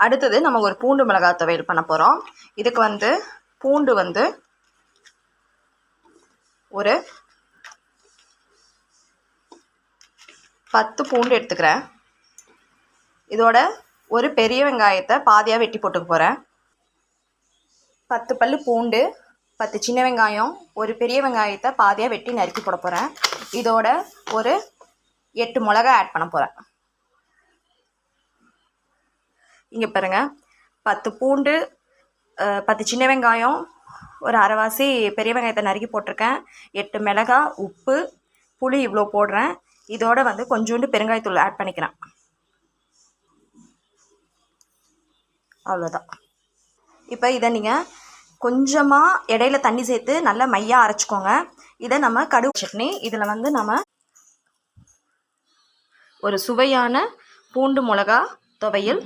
அடுத்தது நம்ம ஒரு பூண்டு மிளகாய் துவையல் பண்ண போகிறோம். இதுக்கு வந்து பூண்டு வந்து ஒரு 10 பூண்டு எடுத்துக்கிறேன். இதோட ஒரு பெரிய வெங்காயத்தை பாதியாக வெட்டி போட்டுக்க போகிறேன். 10 பல்லு பூண்டு, 10 சின்ன வெங்காயம், ஒரு பெரிய வெங்காயத்தை பாதியாக வெட்டி நறுக்கி போட போகிறேன். இதோட ஒரு 8 மிளகாய் ஆட் பண்ண போகிறேன். இங்கே பாருங்கள், 10 பூண்டு, 10 சின்ன வெங்காயம், ஒரு அரைவாசி பெரிய வெங்காயத்தை நறுக்கி போட்டிருக்கேன். 8 மிளகாய், உப்பு, புளி இவ்வளோ போடுறேன். இதோட வந்து கொஞ்சோண்டு பெருங்காயத்தூள் ஆட் பண்ணிக்கிறேன். அவ்வளோதான். இப்போ இதை நீங்கள் கொஞ்சமாக இடையில தண்ணி சேர்த்து நல்லா மையாக அரைச்சிக்கோங்க. இதை நம்ம கடுகு சட்னி, இதில் வந்து நம்ம ஒரு சுவையான பூண்டு மிளகா துவையல்